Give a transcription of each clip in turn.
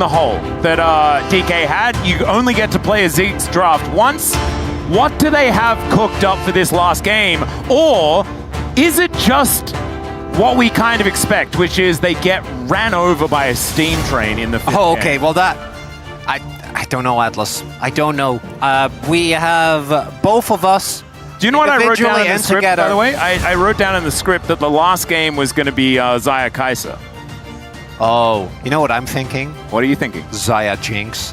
the hole that DK had. You only get to play a Zeus draft once. What do they have cooked up for this last game? Or is it just what we kind of expect, which is they get ran over by a steam train in the fifth Oh, okay. game? Well, that... I don't know, Atlas. I don't know. We have both of us... Do you know what I wrote down in the and script, together. by the way? I wrote down in the script that the last game was going to be Xayah Kai'Sa. Oh, you know what I'm thinking? What are you thinking? Xayah Jinx.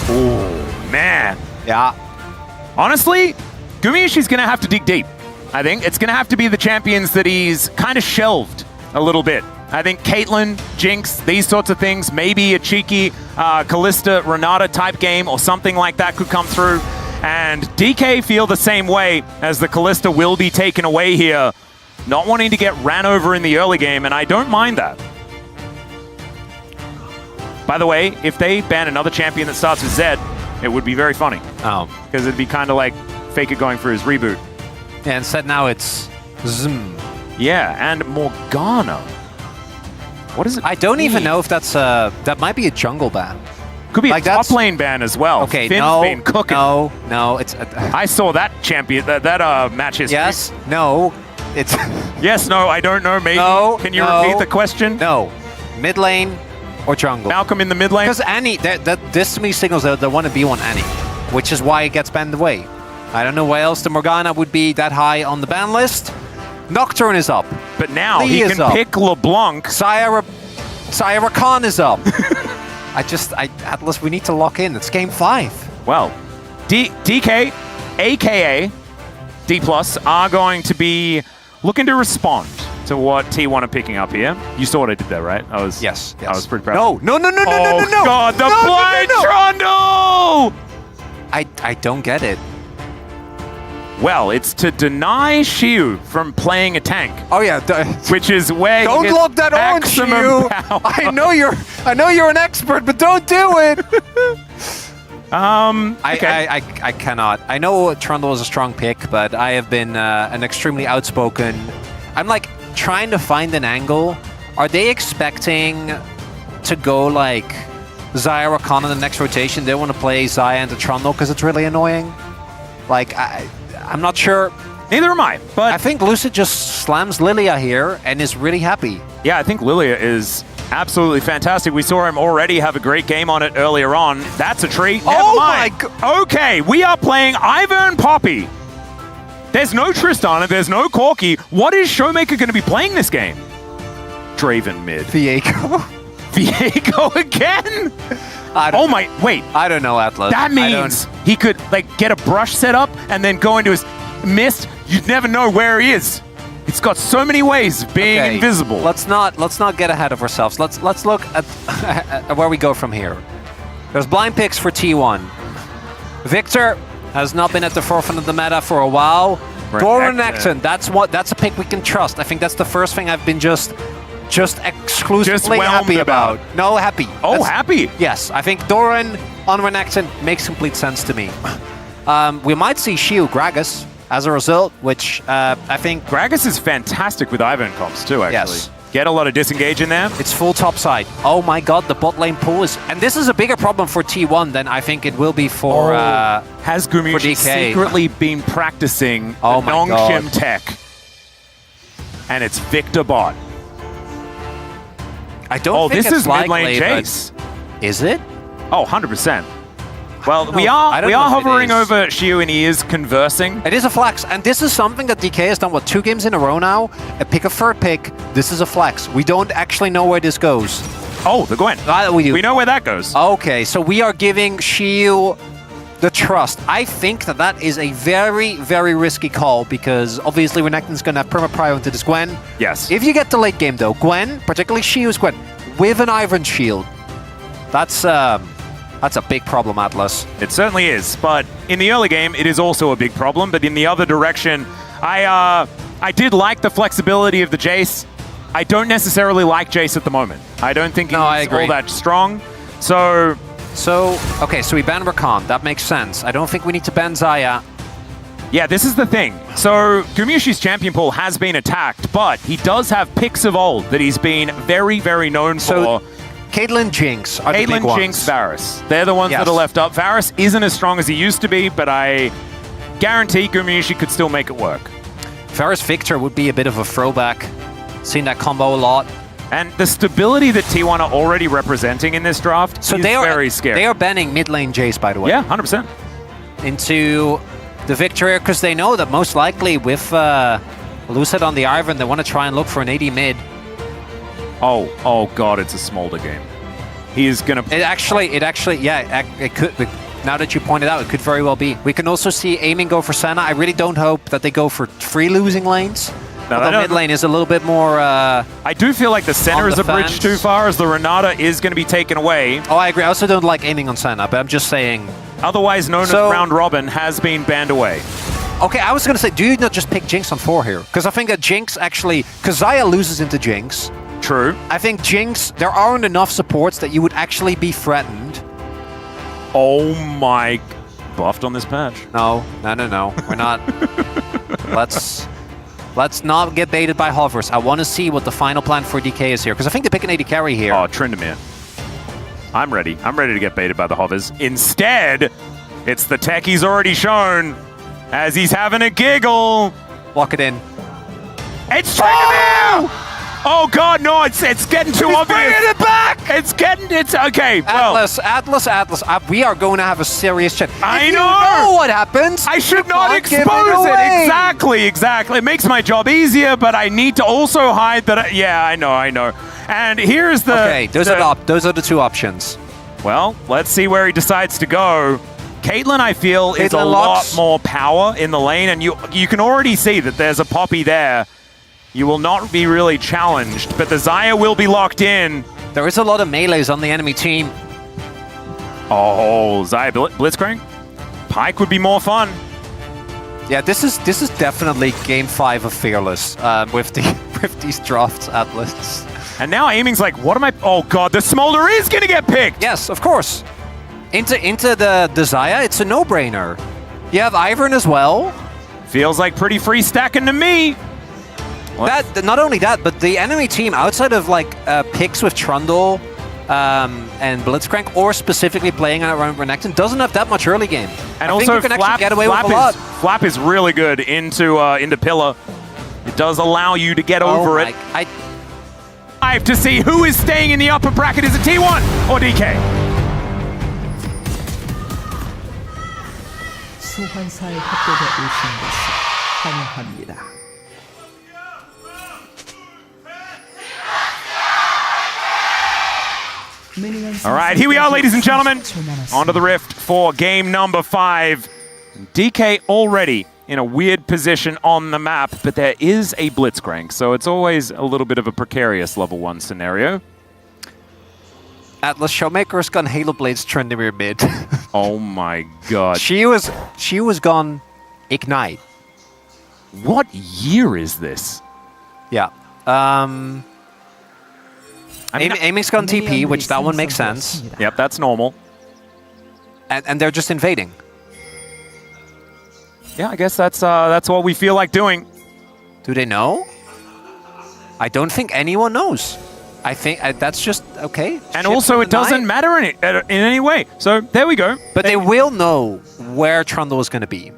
Oh, man. Yeah. Honestly, Gumayusi's going to have to dig deep. I think it's going to have to be the champions that he's kind of shelved a little bit. I think Caitlyn, Jinx, these sorts of things, maybe a cheeky Kalista, Renata type game or something like that could come through. And DK feel the same way, as the Kalista will be taken away here, not wanting to get ran over in the early game, and I don't mind that. By the way, if they ban another champion that starts with Z, it would be very funny. Oh. Because it'd be kind of like Faker going for his reboot. Yeah, instead now it's Zoom. Yeah, and Morgana. What is it? I don't even know if that's that might be a jungle ban. Could be like a top lane ban as well. Okay, Finn's been cooking. No, it's... I saw that champion, that match history. Yes, no, it's... Yes, no, I don't know, maybe. No, Can you no, repeat the question? No, mid lane or jungle. Malcolm in the mid lane? Because any, this to me signals that they want to be on any, which is why it gets banned away. I don't know why else the Morgana would be that high on the ban list. Nocturne is up. But now Lee he is can up. pick LeBlanc. Sayara Khan is up. Atlas, we need to lock in. It's game 5. Well, DK, aka DPLUS, are going to be looking to respond to what T1 are picking up here. You saw what I did there, right? Yes. I was pretty proud. No. Oh, God, the blind Trundle! I don't get it. Well, it's to deny Xiu from playing a tank. Oh yeah, which is where don't lock that orange, Xiu. I know you're an expert, but don't do it. Okay. I cannot. I know Trundle is a strong pick, but I have been an extremely outspoken. I'm like trying to find an angle. Are they expecting to go like Xayah or Khan in the next rotation? They want to play Xayah into Trundle because it's really annoying. Like I'm not sure. Neither am I, but I think Lucid just slams Lilia here and is really happy. Yeah, I think Lilia is absolutely fantastic. We saw him already have a great game on it earlier on. That's a treat. Never mind. My God. Okay, we are playing Ivern Poppy. There's no Tristana, there's no Corki. What is Showmaker going to be playing this game? Draven mid. Viego. Viego again? Oh my, wait. I don't know, Atlas. That means he could like get a brush set up and then go into his mist. You'd never know where he is. It's got so many ways of being invisible. Let's not get ahead of ourselves. Let's look at where we go from here. There's blind picks for T1. Victor has not been at the forefront of the meta for a while. Renekton, that's a pick we can trust. I think that's the first thing I've been just exclusively happy about. No, happy. Oh, happy? Yes, I think Doran on Renekton makes complete sense to me. We might see Xiu Gragas as a result, which I think... Gragas is fantastic with Ivern comps too, actually. Yes. Get a lot of disengage in there. It's full top side. Oh my God, the bot lane pool is... And this is a bigger problem for T1 than I think it will be for Has Gumayusi secretly been practicing the Nongshim tech? And it's Victor bot. I don't think this is mid lane Jace. Is it? Oh, 100%. Well, we are hovering over Xiu and he is conversing. It is a flex, and this is something that DK has done, 2 games in a row now? Pick a third pick, this is a flex. We don't actually know where this goes. Oh, the Gwen. We do. We know where that goes. Okay, so we are giving Xiu the trust. I think that is a very, very risky call because obviously Renekton's going to have perma-prio into this Gwen. Yes. If you get the late game though, Gwen, particularly Xiu's Gwen, with an Ivern shield, that's a big problem, Atlas. It certainly is, but in the early game, it is also a big problem. But in the other direction, I did like the flexibility of the Jace. I don't necessarily like Jace at the moment. I don't think he's all that strong. So okay, so we ban Rakan. That makes sense. I don't think we need to ban Xayah. Yeah, this is the thing. So Gumayusi's champion pool has been attacked, but he does have picks of old that he's been very, very known for. Caitlyn, Jinx are the big Caitlyn, ones. Jinx, Varus. They're the ones that are left up. Varus isn't as strong as he used to be, but I guarantee Gumayusi could still make it work. Varus Victor would be a bit of a throwback. Seen that combo a lot. And the stability that T1 are already representing in this draft is very scary. They are banning mid lane Jace, by the way. Yeah, 100%. Into the Victor, because they know that most likely with Lucid on the Ivan, they want to try and look for an AD mid. Oh God, it's a Smolder game. He is gonna. It actually, yeah, it could. Now that you pointed out, it could very well be. We can also see aiming go for Senna. I really don't hope that they go for 3 losing lanes. No, the mid lane is a little bit more. I do feel like the center is a bridge too far, as the Renata is going to be taken away. Oh, I agree. I also don't like aiming on Senna, but I'm just saying. Otherwise known as Round Robin has been banned away. Okay, I was going to say, do you not just pick Jinx on 4 here? Because I think that Jinx actually, because Xayah loses into Jinx. True. I think Jinx, there aren't enough supports that you would actually be threatened. Oh my, buffed on this patch. No, we're not. Let's not get baited by hovers. I want to see what the final plan for DK is here, because I think they pick an AD carry here. Oh, Tryndamere. I'm ready. I'm ready to get baited by the hovers. Instead, it's the tech he's already shown, as he's having a giggle. Lock it in. It's Tryndamere! Oh God, no! It's getting too obvious. Bringing it back. It's okay. Atlas. We are going to have a serious chat. I know. know What happens. I should not expose it. Exactly. It makes my job easier, but I need to also hide that. Yeah, I know. And here's the. Okay, those are the 2 options. Well, let's see where he decides to go. Caitlyn, I feel, is a lot more power in the lane, and you can already see that there's a Poppy there. You will not be really challenged, but the Xayah will be locked in. There is a lot of melees on the enemy team. Oh, Xayah Blitzcrank? Pyke would be more fun. Yeah, this is definitely game 5 of Fearless with these drafts, Atlas. And now aiming's like, what am I? Oh God, the Smolder is gonna get picked. Yes, of course. Into the Xayah, it's a no-brainer. You have Ivern as well. Feels like pretty free stacking to me. Not only that, but the enemy team, outside of like picks with Trundle and Blitzcrank, or specifically playing around Renekton, doesn't have that much early game. And I also, think you can actually get away with a lot. Flap is really good into Pillar. It does allow you to get over it. I have to see who is staying in the upper bracket. Is it T1 or DK? 소환사의 협곡에 오신 것을 환영합니다. All right, here we are, ladies and gentlemen. Onto the Rift for game number 5. DK already in a weird position on the map, but there is a Blitzcrank, so it's always a little bit of a precarious level 1 scenario. Atlas Showmaker's gone Halo Blades Tryndamere mid. Oh my God. She was gone Ignite. What year is this? Yeah. Aiming's gone TP, which that one makes sense. Yep, that's normal. And they're just invading. Yeah, I guess that's what we feel like doing. Do they know? I don't think anyone knows. I think that's just okay. And also, it doesn't matter in any way. So there we go. But they will know where Trundle is going to be.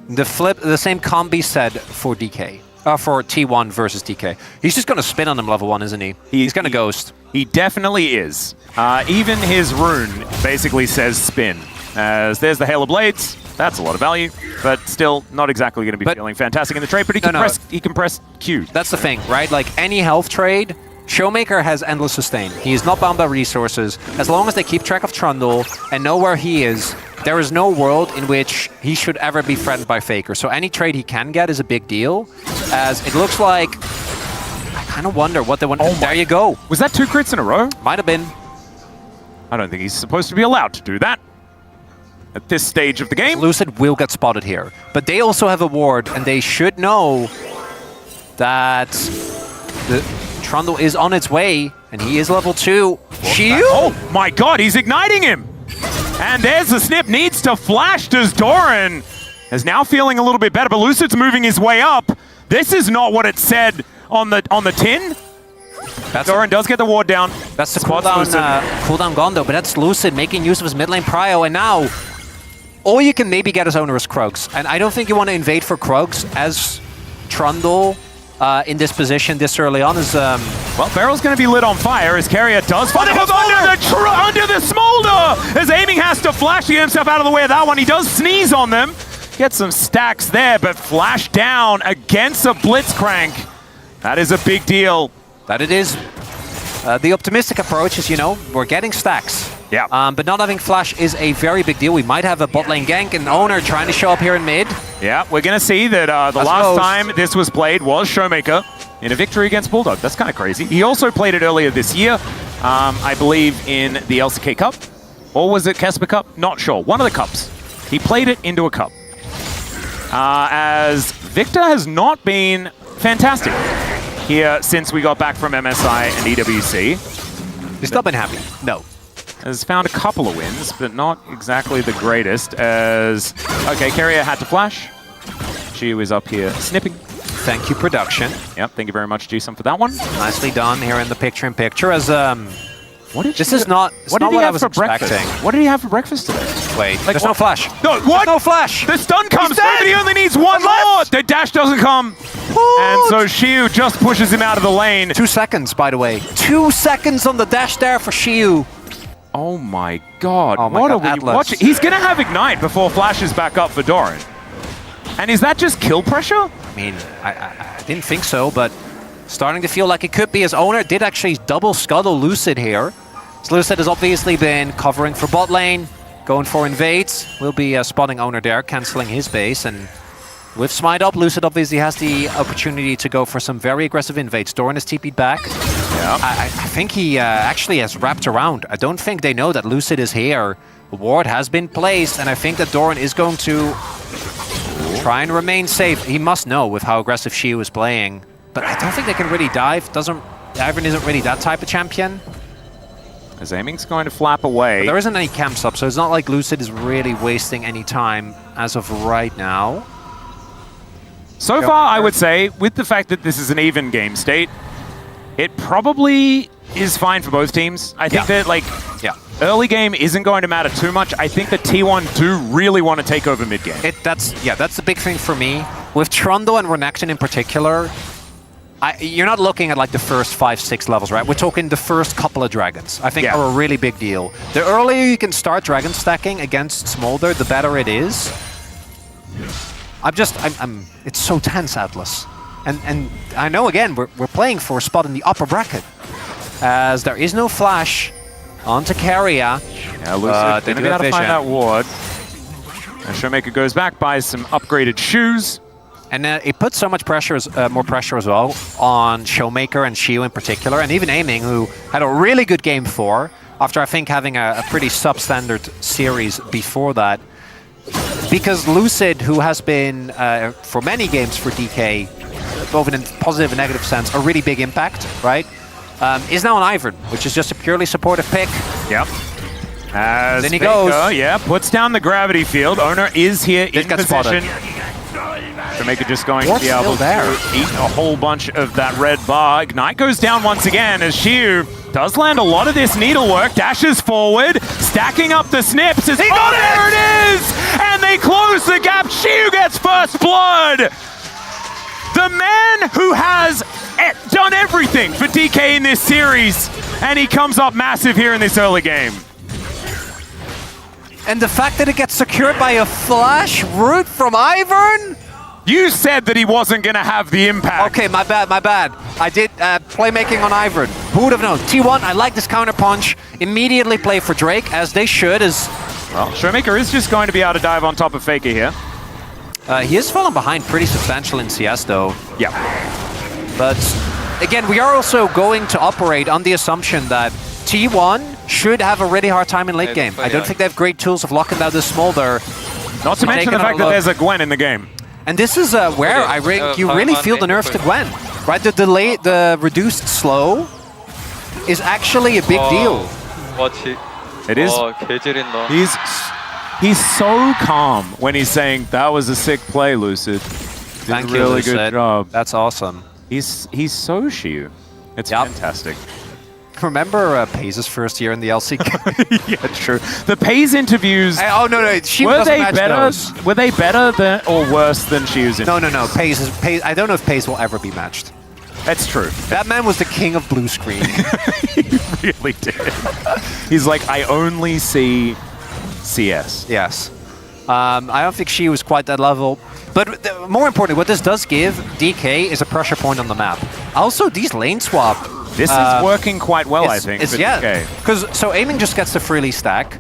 The same can be said for DK. For T1 versus DK. He's just going to spin on them level 1, isn't he? He's going to ghost. He definitely is. Even his rune basically says spin. As there's the Hail of Blades. That's a lot of value, but still not exactly going to be feeling fantastic in the trade, but he can press Q. That's the thing, right? Like any health trade, Showmaker has endless sustain. He is not bound by resources. As long as they keep track of Trundle and know where he is, there is no world in which he should ever be threatened by Faker. So any trade he can get is a big deal, as it looks like... I kind of wonder what they want. Oh, there you go. Was that 2 crits in a row? Might have been. I don't think he's supposed to be allowed to do that at this stage of the game. Lucid will get spotted here. But they also have a ward, and they should know that the Trundle is on its way, and he is level 2. Shield? Oh my God, he's igniting him! And there's the snip, needs to flash. Does Doran is now feeling a little bit better, but Lucid's moving his way up. This is not what it said on the tin. Doran does get the ward down. That's the Spots cooldown gone though, but that's Lucid making use of his mid lane prio, and now all you can maybe get is Oner's Krogs. And I don't think you want to invade for Krogs as Trundle in this position this early on. Is Well, Barrel's going to be lit on fire as Keria does find him under the smolder! As Aiming has to flash to get himself out of the way of that one. He does sneeze on them. Get some stacks there, but flash down against a Blitzcrank. That is a big deal. that it is. The optimistic approach is, you know, we're getting stacks. Yeah. But not having flash is a very big deal. We might have a bot lane gank and Oner trying to show up here in mid. Yeah, we're going to see that the last time this was played was Showmaker in a victory against Bulldog. That's kind of crazy. He also played it earlier this year, I believe in the LCK Cup. Or was it Kesper Cup? Not sure. One of the cups. He played it into a cup. As Victor has not been fantastic here since we got back from MSI and EWC. He's not been happy. No. Has found a couple of wins, but not exactly the greatest as... Okay, Keria had to flash. Shiu is up here snipping. Thank you, production. Yep, thank you very much, Jason, for that one. Nicely done here in the picture-in-picture as... What did this is not what did he have for expecting. breakfast? What did he have for breakfast today? Wait, Like, there's no flash. No, what? There's no flash. The stun comes, He's dead. but he only needs one more. The dash doesn't come. And so Shiu just pushes him out of the lane. 2 seconds, by the way. 2 seconds on the dash there for Shiu. Oh my god, Oh my what God, are we Atlas. watching? He's gonna have Ignite before Flash is back up for Doran. And is that just kill pressure? I mean, I didn't think so, but starting to feel like it could be, as Oner did actually double scuttle Lucid here. So Lucid has obviously been covering for bot lane, going for invades. We'll be spotting Oner there, cancelling his base, and with Smite up, Lucid obviously has the opportunity to go for some very aggressive invades. Doran is TP'd back. Yeah. I think he actually has wrapped around. I don't think they know that Lucid is here. The ward has been placed, and I think that Doran is going to try and remain safe. He must know with how aggressive Shiu is playing. But I don't think they can really dive. Ivern isn't really that type of champion. As Aiming's going to flap away. But there isn't any camps up, so it's not like Lucid is really wasting any time as of right now. So far, I would say, with the fact that this is an even game state, it probably is fine for both teams. I think that, like, early game isn't going to matter too much. I think that T1 do really want to take over mid game. That's the big thing for me. With Trundle and Renekton in particular, you're not looking at like the first 5, 6 levels, right? We're talking the first couple of dragons, I think, are a really big deal. The earlier you can start dragon stacking against Smolder, the better it is. It's so tense, Atlas. And I know, again, we're playing for a spot in the upper bracket, as there is no flash onto Keria. Yeah, Lucid They gonna do be able have to find vision. that ward. And Showmaker goes back, buys some upgraded shoes. And it puts so much pressure, more pressure as well, on Showmaker and Shiu in particular, and even Aiming, who had a really good game 4, after I think having a pretty substandard series before that. Because Lucid, who has been, for many games for DK, both in a positive and negative sense, a really big impact, right? Is now on Ivern, which is just a purely supportive pick. Yep. As Then he Baker, goes. puts down the gravity field. Oner is here in got position. spotted. Showmaker just going What's to be able still there? to eat a whole bunch of that red bar. Ignite goes down once again as Shiu does land a lot of this needlework. Dashes forward, stacking up the snips. There it is! And they close the gap. Shiu gets first blood. The man who has done everything for DK in this series, and he comes up massive here in this early game. And the fact that it gets secured by a flash root from Ivern? You said that he wasn't going to have the impact. Okay, my bad. I did playmaking on Ivern. Who would have known? T1, I like this counter punch. Immediately play for Drake, as they should, as... Well, Showmaker is just going to be able to dive on top of Faker here. he has fallen behind pretty substantial in CS, though. Yeah. But, again, we are also going to operate on the assumption that T1 should have a really hard time in late game. I don't think they have great tools of locking down the Smolder. Not to mention the fact that there's a Gwen in the game. And this is where you really feel the nerf to Gwen, right? The delay, the reduced slow is actually a big deal. It is. He's so calm when he's saying, that was a sick play, Lucid. Did Thank a you, really Lucid. good job. That's awesome. He's so Shiu. It's Yep. fantastic. Remember Paze's first year in the LCK? Yeah, true. The Pays interviews, Oh, no, she were doesn't they match better? those. Were they better than or worse than Shiu's? No. Paze. I don't know if Paze will ever be matched. That's true. That man was the king of blue screen. He really did. He's like, I only see CS. Yes. I don't think she was quite that level. But more importantly, what this does give DK is a pressure point on the map. Also, these lane swap. This is working quite well, I think. For DK. Because so aiming just gets to freely stack.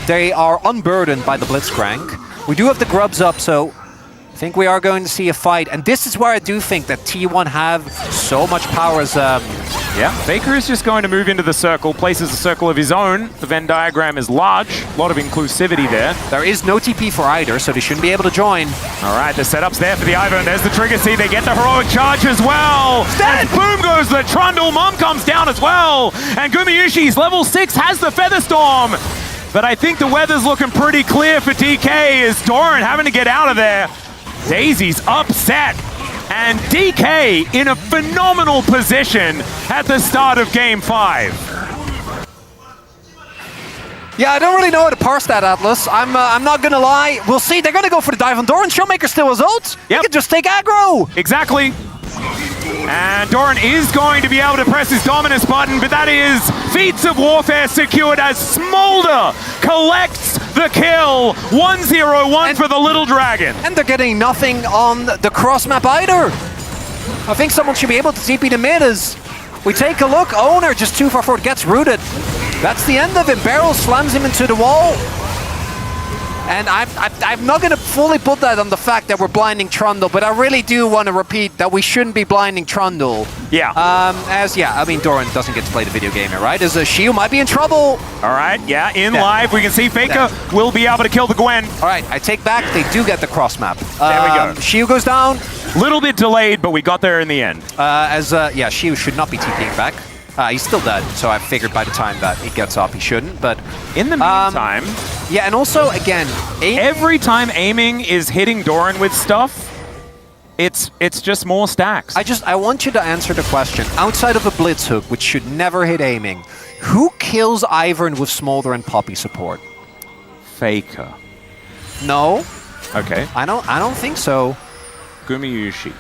They are unburdened by the Blitzcrank. We do have the grubs up, so I think we are going to see a fight. And this is where I do think that T1 have so much power as... Yeah, Faker is just going to move into the circle, places a circle of his own. The Venn diagram is large, a lot of inclusivity there. There is no TP for either, so they shouldn't be able to join. All right, the setup's there for the Ivern. There's the trigger seed. They get the heroic charge as well. And boom goes the Trundle. Mom comes down as well. And Gumayusi's level 6 has the Featherstorm. But I think the weather's looking pretty clear for DK as Doran having to get out of there. Daisy's upset. And DK in a phenomenal position at the start of Game 5. Yeah, I don't really know how to parse that, Atlas. I'm not gonna lie. We'll see. They're gonna go for the dive on Doran. Showmaker still has ult. He can just take aggro. Exactly. And Doran is going to be able to press his dominance button, but that is Feats of Warfare secured as Smolder collects the kill. 1-0-1 for the Little Dragon. And they're getting nothing on the cross map either. I think someone should be able to TP the mid as we take a look. Oner just too far forward, gets rooted. That's the end of it. Barrel slams him into the wall. And I'm not going to fully put that on the fact that we're blinding Trundle, but I really do want to repeat that we shouldn't be blinding Trundle. Yeah. I mean, Doran doesn't get to play the video game here, right? As Shiu might be in trouble. All right, yeah, live, we can see Faker will be able to kill the Gwen. All right, I take back, they do get the cross map. There we go. Shiu goes down. Little bit delayed, but we got there in the end. Shiu should not be TPing back. He's still dead, so I figured by the time that he gets up, he shouldn't, but... In the meantime... yeah, and also, again... every time aiming is hitting Doran with stuff, it's just more stacks. I want you to answer the question. Outside of a Blitz hook, which should never hit aiming, who kills Ivern with Smolder and Poppy support? Faker. No. Okay. I don't think so. Gumayusi.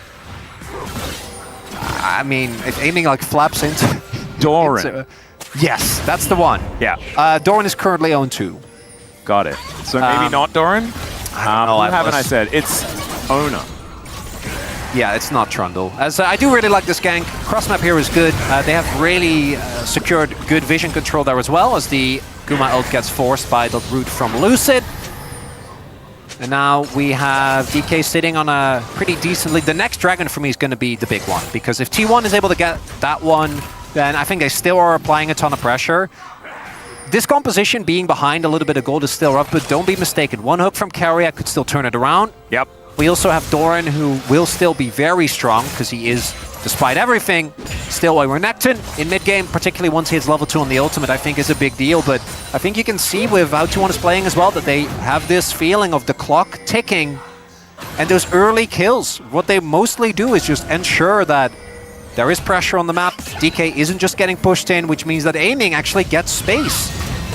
I mean, if aiming like flaps into... Doran. Yes, that's the one. Yeah. Doran is currently on 2. Got it. So maybe not Doran? I don't know. Who haven't I said? It's Oner. Yeah, it's not Trundle. As I do really like this gank. Cross map here is good. They have really secured good vision control there as well, as the Guma ult gets forced by the root from Lucid. And now we have DK sitting on a pretty decently... The next dragon for me is going to be the big one, because if T1 is able to get that one, then I think they still are applying a ton of pressure. This composition being behind a little bit of gold is still rough, but don't be mistaken. One hook from Keria could still turn it around. Yep. We also have Doran, who will still be very strong, because he is, despite everything, still a Renekton in mid-game, particularly once he hits level 2 on the ultimate, I think is a big deal. But I think you can see with how T1 is playing as well that they have this feeling of the clock ticking and those early kills. What they mostly do is just ensure that there is pressure on the map. DK isn't just getting pushed in, which means that aiming actually gets space.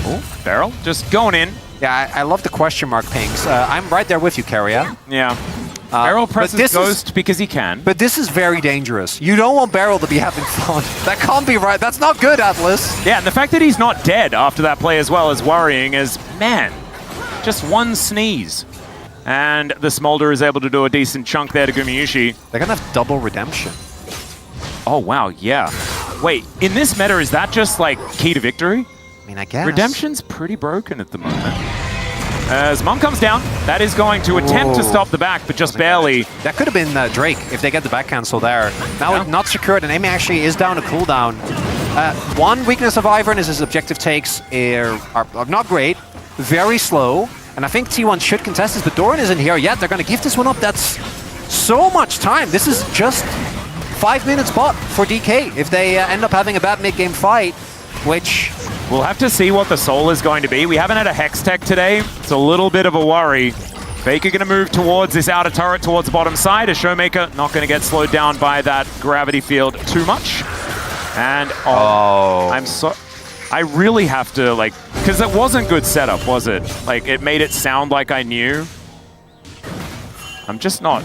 Oh, Barrel just going in. Yeah, I love the question mark pings. I'm right there with you, Keria. Yeah. Barrel presses Ghost because he can. But this is very dangerous. You don't want Barrel to be having fun. That can't be right. That's not good, Atlas. Yeah, and the fact that he's not dead after that play as well is worrying as, man, just one sneeze. And the Smolder is able to do a decent chunk there to Gumayusi. They're going to have double redemption. Oh, wow, yeah. Wait, in this meta, is that just, like, key to victory? I mean, I guess. Redemption's pretty broken at the moment. As Mom comes down, that is going to attempt to stop the back, but just barely. That could have been Drake if they get the back cancel there. Now not secured, and Amy actually is down to cooldown. One weakness of Ivern is his objective takes are not great, very slow, and I think T1 should contest this, but Doran isn't here yet. They're going to give this one up. That's so much time. This is just 5 minutes bot for DK if they end up having a bad mid-game fight, which... We'll have to see what the soul is going to be. We haven't had a Hex Tech today. It's a little bit of a worry. Faker going to move towards this outer turret, towards the bottom side. A Showmaker not going to get slowed down by that gravity field too much. And I really have to like, because it wasn't good setup, was it? Like it made it sound like I knew. I'm just not.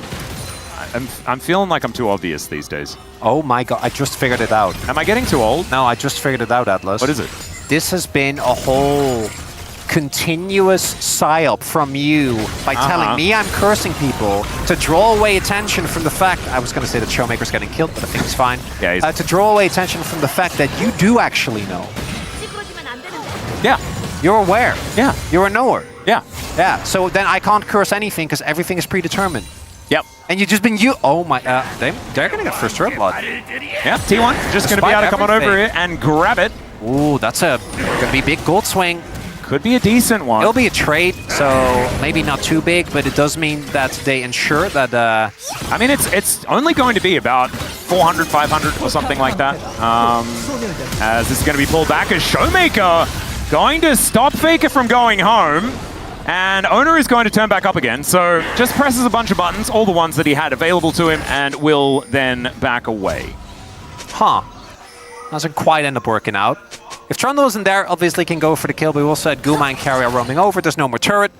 I'm feeling like I'm too obvious these days. Oh my god, I just figured it out. Am I getting too old? No, I just figured it out, Atlas. What is it? This has been a whole continuous psyop from you by telling me I'm cursing people to draw away attention from the fact, I was going to say that Showmaker's getting killed, but I think it's fine. Yeah, to draw away attention from the fact that you do actually know. Yeah. You're aware. Yeah. You're a knower. Yeah. Yeah, so then I can't curse anything because everything is predetermined. Yep. And you've just been oh my, they're going to get first turret blood. Yeah, T1 just going to be able to come on over here and grab it. Ooh, that's going to be a big gold swing. Could be a decent one. It'll be a trade, so maybe not too big, but it does mean that they ensure that... I mean, it's only going to be about 400, 500 or something like that. As this is going to be pulled back as Showmaker going to stop Faker from going home. And Oner is going to turn back up again, so just presses a bunch of buttons, all the ones that he had available to him, and will then back away. Huh. Doesn't quite end up working out. If Trundle isn't there, obviously can go for the kill, but we also had Guma and Keria roaming over. There's no more turret.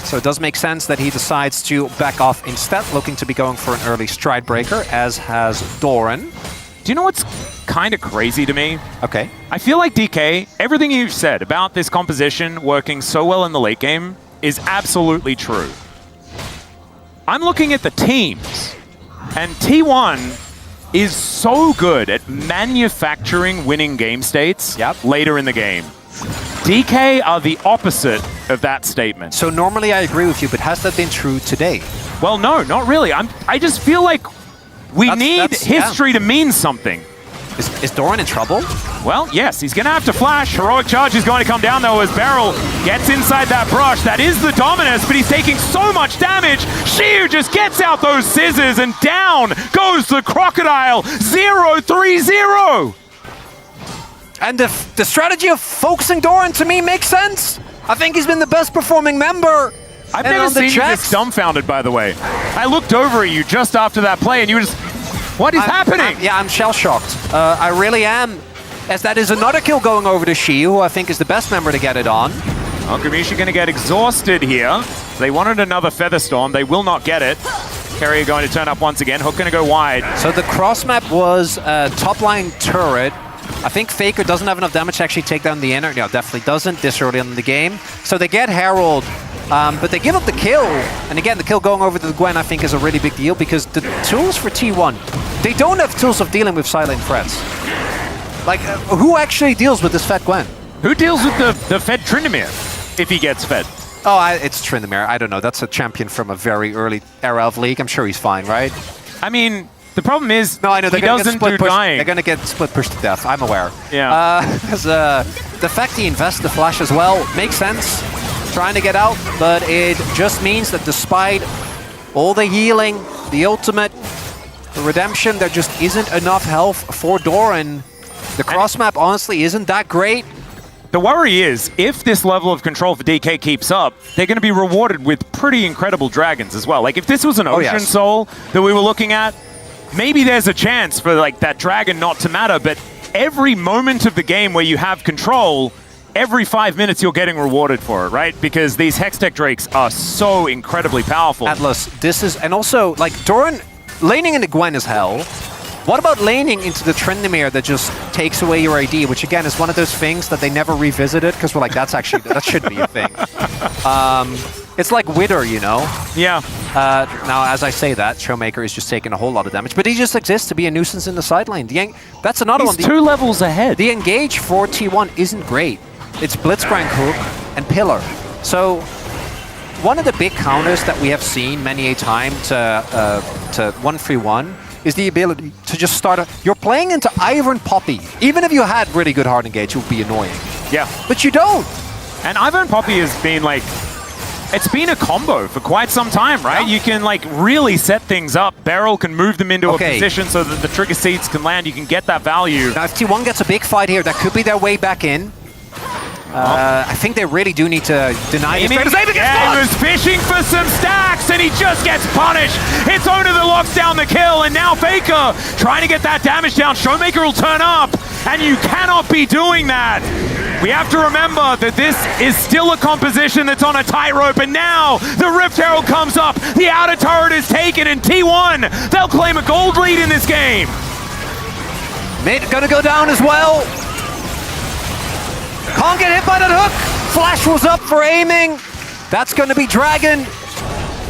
So it does make sense that he decides to back off instead, looking to be going for an early stride breaker, as has Doran. Do you know what's kind of crazy to me? Okay. I feel like DK, everything you've said about this composition working so well in the late game is absolutely true. I'm looking at the teams, and T1 is so good at manufacturing winning game states later in the game. DK are the opposite of that statement. So normally I agree with you, but has that been true today? Well, no, not really. I just feel like we need history to mean something. Is Doran in trouble? Well, yes, he's going to have to flash. Heroic Charge is going to come down, though, as Beryl gets inside that brush. That is the Dominus, but he's taking so much damage. Shiu just gets out those scissors, and down goes the Crocodile. 0-3-0. And the strategy of focusing Doran, to me, makes sense. I think he's been the best performing member. I've never seen you this dumbfounded, by the way. I looked over at you just after that play, and you were just... What is happening? I'm shell-shocked. I really am. As that is another kill going over to Shiu, who I think is the best member to get it on. Well, Gumayusi going to get exhausted here. They wanted another Featherstorm. They will not get it. Keria going to turn up once again. Hook going to go wide. So the cross map was top-line turret. I think Faker doesn't have enough damage to actually take down the inner. No, definitely doesn't this early in the game. So they get Herald. But they give up the kill, and again, the kill going over to the Gwen, I think, is a really big deal, because the tools for T1, they don't have tools of dealing with silent threats. Like, who actually deals with this fed Gwen? Who deals with the fed Tryndamere, if he gets fed? Oh, it's Tryndamere. I don't know. That's a champion from a very early era of League. I'm sure he's fine, right? I mean, the problem is, no, I know, he doesn't do dying. They're going to get split push to death, I'm aware. Yeah. Because the fact he invests the flash as well makes sense. Trying to get out, but it just means that despite all the healing, the ultimate, the redemption, there just isn't enough health for Doran. The cross map honestly isn't that great. The worry is, if this level of control for DK keeps up, they're going to be rewarded with pretty incredible dragons as well. Like, if this was an Ocean Soul that we were looking at, maybe there's a chance for like that dragon not to matter, but every moment of the game where you have control, every 5 minutes you're getting rewarded for it, right? Because these Hextech Drakes are so incredibly powerful. Atlas, this is... And also, like, Doran, laning into Gwen is hell. What about laning into the Tryndamere that just takes away your ID, which again is one of those things that they never revisited, because we're like, that's actually... that should be a thing. It's like Wither, you know? Yeah. Now, as I say that, Showmaker is just taking a whole lot of damage, but he just exists to be a nuisance in the sideline. That's another one. He's 2 levels ahead. The engage for T1 isn't great. It's Blitzcrank Hook and Pillar. So one of the big counters that we have seen many a time to 1-3-1 is the ability to just start you're playing into Ivern Poppy. Even if you had really good hard engage, it would be annoying. Yeah. But you don't. And Ivern Poppy has been like, it's been a combo for quite some time, right? Yeah. You can like really set things up. Beryl can move them into a position so that the trigger seeds can land. You can get that value. Now if T1 gets a big fight here, that could be their way back in. I think they really do need to deny this. He was fishing for some stacks, and he just gets punished. It's Oner that locks down the kill, and now Faker trying to get that damage down. Showmaker will turn up, and you cannot be doing that. We have to remember that this is still a composition that's on a tightrope, and now the Rift Herald comes up. The outer turret is taken, and T1, they'll claim a gold lead in this game. Mid gonna go down as well. Can't get hit by that hook. Flash was up for aiming. That's gonna be Dragon.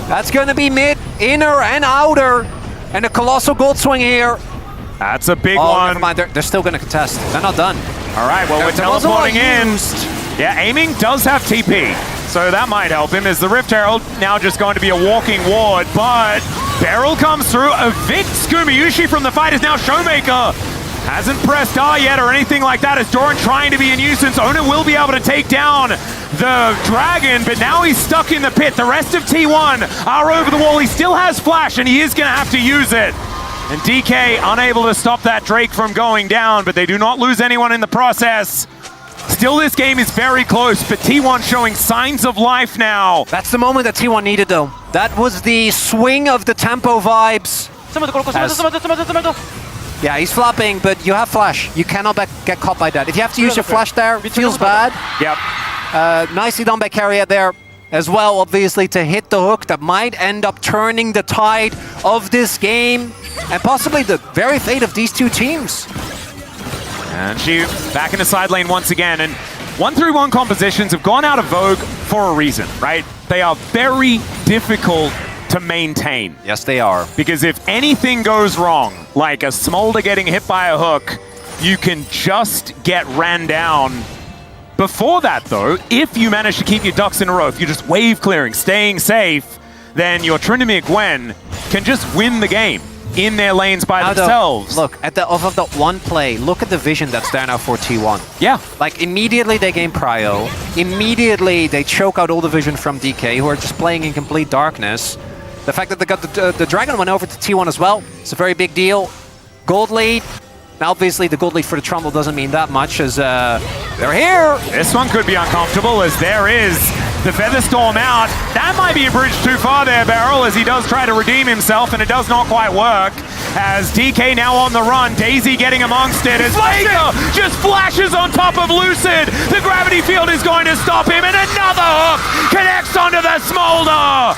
That's gonna be mid, inner and outer. And a colossal gold swing here. That's a big Oh, one. never mind, they're still gonna contest. They're not done. All right, well, we're teleporting in. Yeah, aiming does have TP, so that might help him. Is the Rift Herald now just going to be a walking ward, but Beryl comes through, evicts Gumayusi from the fight. Is now Showmaker. Hasn't pressed R yet or anything like that. As Doran trying to be a nuisance. Oner will be able to take down the Dragon, but now he's stuck in the pit. The rest of T1 are over the wall. He still has Flash, and he is going to have to use it. And DK unable to stop that Drake from going down, but they do not lose anyone in the process. Still, this game is very close, but T1 showing signs of life now. That's the moment that T1 needed, though. That was the swing of the tempo vibes. Yeah, he's flopping, but you have Flash. You cannot get caught by that. If you have to use your Flash there, it feels bad. Yep. Nicely done by Keria there as well, obviously, to hit the hook that might end up turning the tide of this game and possibly the very fate of these two teams. And she back in the side lane once again. And 1-3-1 compositions have gone out of vogue for a reason, right? They are very difficult to maintain. Yes, they are. Because if anything goes wrong, like a Smolder getting hit by a hook, you can just get ran down. Before that, though, if you manage to keep your ducks in a row, if you're just wave clearing, staying safe, then your Tryndamere Gwen can just win the game in their lanes by themselves. Look, at the off of that one play, look at the vision that's there now for T1. Yeah. Like, immediately they gain prio. Immediately they choke out all the vision from DK, who are just playing in complete darkness. The fact that they got the Dragon went over to T1 as well, it's a very big deal. Gold lead. Now, obviously, the gold lead for the Trumbull doesn't mean that much, as they're here. This one could be uncomfortable, as there is the Featherstorm out. That might be a bridge too far there, Beryl, as he does try to redeem himself, and it does not quite work. As DK now on the run, Daisy getting amongst it, as Faker just flashes on top of Lucid. The gravity field is going to stop him, and another hook connects onto the Smolder.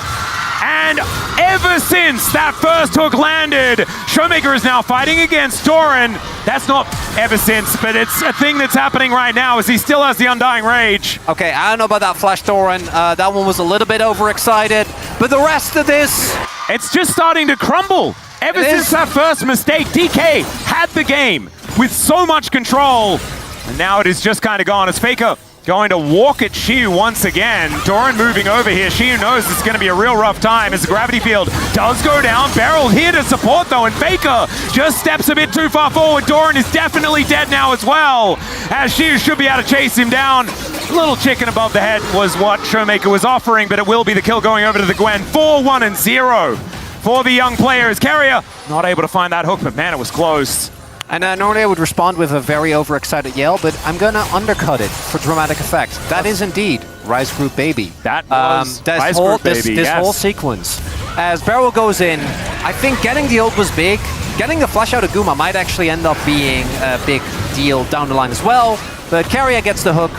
And ever since that first hook landed, Showmaker is now fighting against Doran. That's not ever since, but it's a thing that's happening right now as he still has the Undying Rage. Okay, I don't know about that Flash Doran. That one was a little bit overexcited, but the rest of this... It's just starting to crumble. Ever since that first mistake, DK had the game with so much control, and now it is just kind of gone as Faker going to walk at Shiu once again. Doran moving over here. Shiu knows it's going to be a real rough time as the gravity field does go down. Beryl here to support though, and Faker just steps a bit too far forward. Doran is definitely dead now as well, as Shiu should be able to chase him down. Little chicken above the head was what Showmaker was offering, but it will be the kill going over to the Gwen. 4-1-0 for the young players. Keria not able to find that hook, but man, it was close. And normally I would respond with a very overexcited yell, but I'm gonna undercut it for dramatic effect. That is indeed Rise Group Baby. That was Rise Group Baby, this whole sequence. As Beryl goes in, I think getting the ult was big. Getting the flash out of Guma might actually end up being a big deal down the line as well. But Keria gets the hook.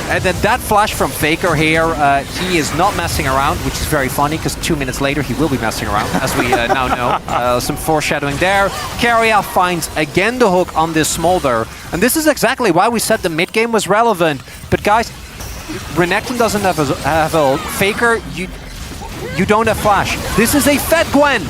And then that flash from Faker here, he is not messing around, which is very funny because 2 minutes later he will be messing around, as we now know. Some foreshadowing there. Keria finds again the hook on this Smolder. And this is exactly why we said the mid game was relevant. But guys, Renekton doesn't have ult. Faker, you don't have flash. This is a Fed Gwen.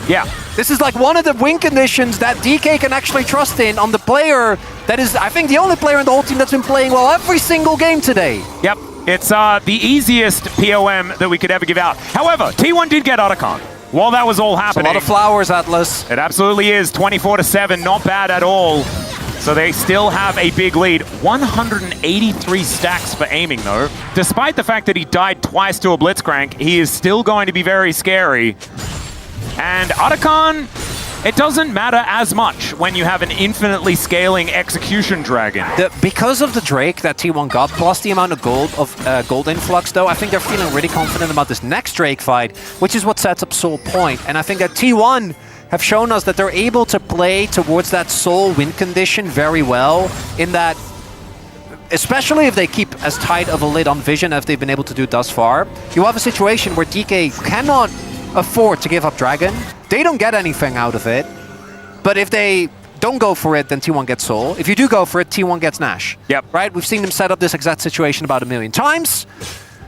Yeah. This is like one of the win conditions that DK can actually trust in on the player that is, I think, the only player in the whole team that's been playing well every single game today. Yep, it's the easiest POM that we could ever give out. However, T1 did get Otacon while that was all happening. It's a lot of flowers, Atlas. It absolutely is. 24-7, not bad at all. So they still have a big lead. 183 stacks for aiming, though. Despite the fact that he died twice to a Blitzcrank, he is still going to be very scary. And Otacon, it doesn't matter as much when you have an infinitely scaling execution dragon. Because of the Drake that T1 got, plus the amount of gold influx, though, I think they're feeling really confident about this next Drake fight, which is what sets up Soul Point. And I think that T1 have shown us that they're able to play towards that Soul win condition very well, in that, especially if they keep as tight of a lid on Vision as they've been able to do thus far, you have a situation where DK cannot afford to give up Dragon. They don't get anything out of it, but if they don't go for it, then T1 gets Soul. If you do go for it, T1 gets Nash. Yep. Right? We've seen them set up this exact situation about 1,000,000 times.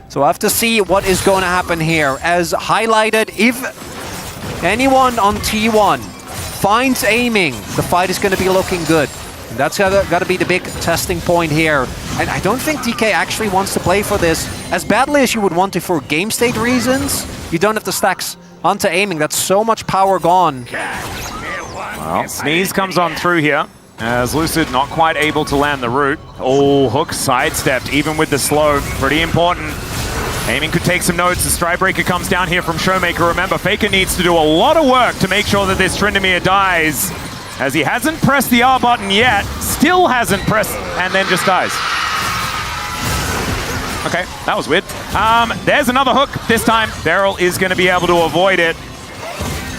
So we'll have to see what is going to happen here. As highlighted, if anyone on T1 finds aiming, the fight is going to be looking good. And that's got to be the big testing point here. And I don't think DK actually wants to play for this as badly as you would want to for game state reasons. You don't have the stacks onto aiming. That's so much power gone. Well, Sneeze comes on through here, as Lucid not quite able to land the root. Oh, Hook sidestepped, even with the slow. Pretty important. Aiming could take some notes. The Strybreaker comes down here from Showmaker. Remember, Faker needs to do a lot of work to make sure that this Tryndamere dies, as he hasn't pressed the R button yet, still hasn't pressed, and then just dies. Okay, that was weird. There's another hook. This time, Beryl is going to be able to avoid it.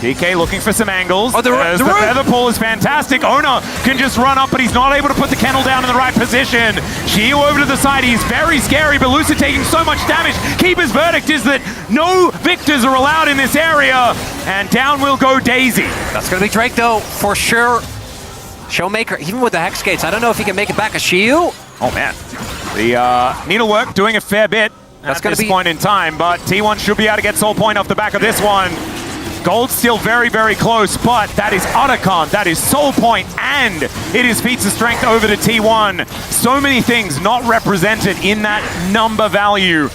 DK looking for some angles. Oh, the feather pull is fantastic. Oner can just run up, but he's not able to put the kennel down in the right position. Shiyu over to the side. He's very scary, but Lucid taking so much damage. Keeper's verdict is that no victors are allowed in this area, and down will go Daisy. That's going to be Drake, though, for sure. Showmaker, even with the Hex Gates, I don't know if he can make it back. A Shiyu? Oh, man. The needlework doing a fair bit at this point in time, but T1 should be able to get Soul Point off the back of this one. Gold's still very, very close, but that is Otacon, that is Soul Point, and it is feats of strength over to T1. So many things not represented in that number value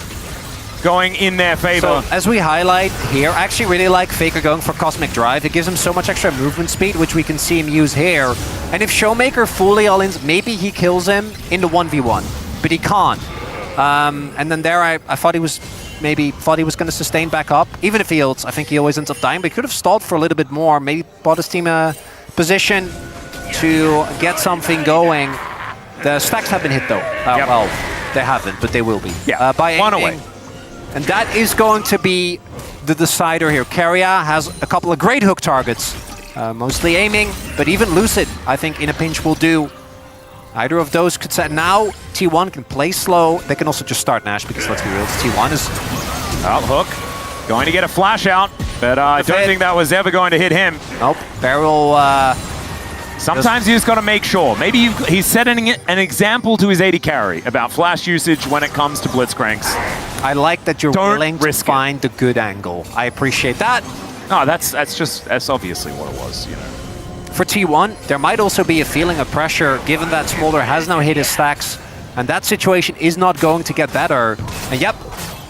going in their favor. So, as we highlight here, I actually really like Faker going for Cosmic Drive. It gives him so much extra movement speed, which we can see him use here. And if Showmaker fully all-ins, maybe he kills him in the 1v1, but he can't. And then there, I thought he was going to sustain back up. Even if he ults, I think he always ends up dying, but he could have stalled for a little bit more, maybe bought his team a position to get something going. The stacks have been hit, though. Well, they haven't, but they will be. Yeah, by one away. And that is going to be the decider here. Keria has a couple of great hook targets, mostly aiming, but even Lucid, I think, in a pinch will do. Either of those could set. Now, T1 can play slow. They can also just start Nash, because let's be real, T1 is... Well, Hook going to get a flash out, but I don't think that was ever going to hit him. Nope. Beryl... Sometimes you just got to make sure. Maybe he's setting an example to his AD carry about flash usage when it comes to Blitzcranks. I like that you're willing to find the good angle. I appreciate that. No, that's obviously what it was, you know. For T1, there might also be a feeling of pressure, given that Smolder has now hit his stacks, and that situation is not going to get better. And yep,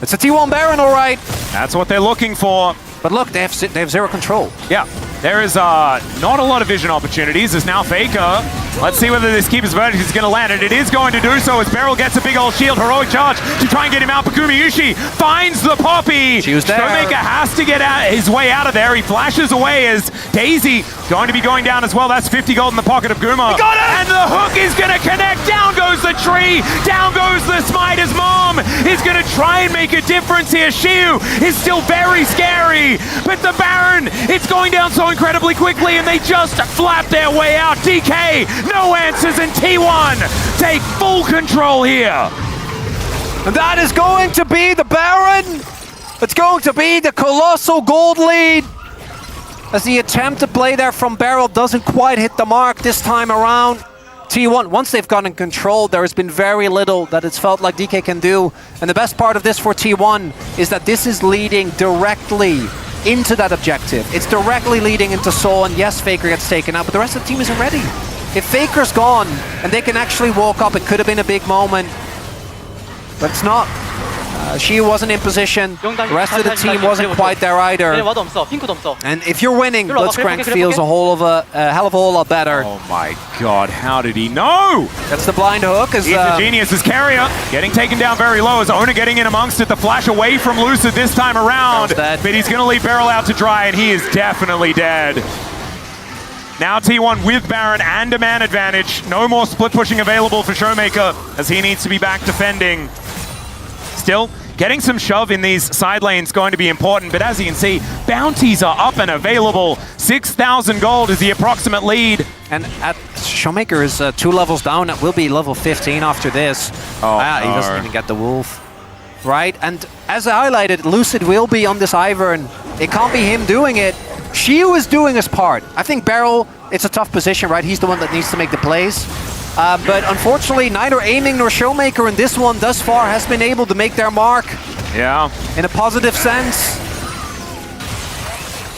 it's a T1 Baron, all right. That's what they're looking for. But look, they have zero control. Yeah, there is not a lot of vision opportunities. There's now Faker. Let's see whether this Keeper's Verdict is going to land, and it is going to do so as Beryl gets a big old shield. Heroic charge to try and get him out, but Gumayusi finds the Poppy. She was there. Showmaker has to get his way out of there. He flashes away as Daisy going to be going down as well. That's 50 gold in the pocket of Guma. He got it! And the hook is going to connect. Down goes the tree. Down goes the smite as Mom is going to try and make a difference here. Shiyu is still very scary, but the Baron, it's going down so incredibly quickly, and they just flap their way out. DK, no answers, and T1 take full control here. And that is going to be the Baron. It's going to be the colossal gold lead. As the attempt to play there from Beryl doesn't quite hit the mark this time around. T1, once they've gotten control, there has been very little that it's felt like DK can do. And the best part of this for T1 is that this is leading directly into that objective. It's directly leading into Soul, and yes, Faker gets taken out, but the rest of the team isn't ready. If Faker's gone and they can actually walk up, it could have been a big moment, but it's not. She wasn't in position. The rest of the team wasn't quite there either. And if you're winning, Blitzcrank feels a hell of a whole lot better. Oh my god, how did he know? That's the blind hook. He's a genius as Keria getting taken down very low as Oner getting in amongst it. The flash away from Lucid this time around. But he's going to leave Beryl out to dry, and he is definitely dead. Now T1 with Baron and a man advantage. No more split pushing available for Showmaker as he needs to be back defending. Still, getting some shove in these side lanes going to be important, but as you can see, bounties are up and available. 6,000 gold is the approximate lead. And Showmaker is 2 levels down. It will be level 15 after this. Oh, He doesn't even get the wolf. Right, and as I highlighted, Lucid will be on this Ivern. It can't be him doing it. Shiu is doing his part. I think Beryl, it's a tough position, right? He's the one that needs to make the plays. But unfortunately, neither Aiming nor Showmaker in this one thus far has been able to make their mark. Yeah. In a positive sense.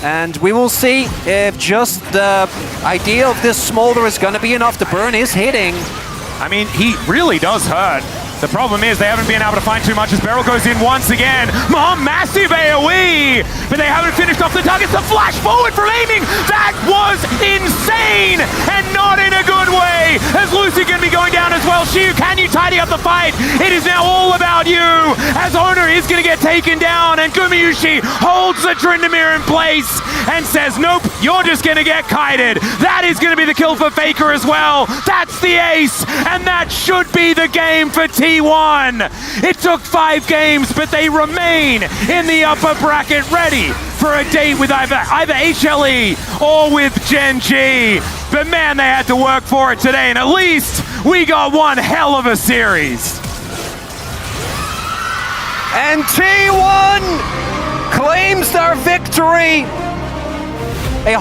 And we will see if just the idea of this Smolder is going to be enough. The burn is hitting. I mean, he really does hurt. The problem is they haven't been able to find too much as Beryl goes in once again. Massive AoE! But they haven't finished off the targets. The flash forward from Aiming! That was insane! And not in a good way! As Lucy going to be going down as well. Shiu, can you tidy up the fight? It is now all about you! As Oner is going to get taken down and Gumayusi holds the Tryndamere in place and says, nope, you're just going to get kited. That is going to be the kill for Faker as well. That's the ace! And that should be the game for T1. It took 5 games, but they remain in the upper bracket, ready for a date with either HLE or with Gen G. But man, they had to work for it today, and at least we got one hell of a series. And T1 claims their victory. A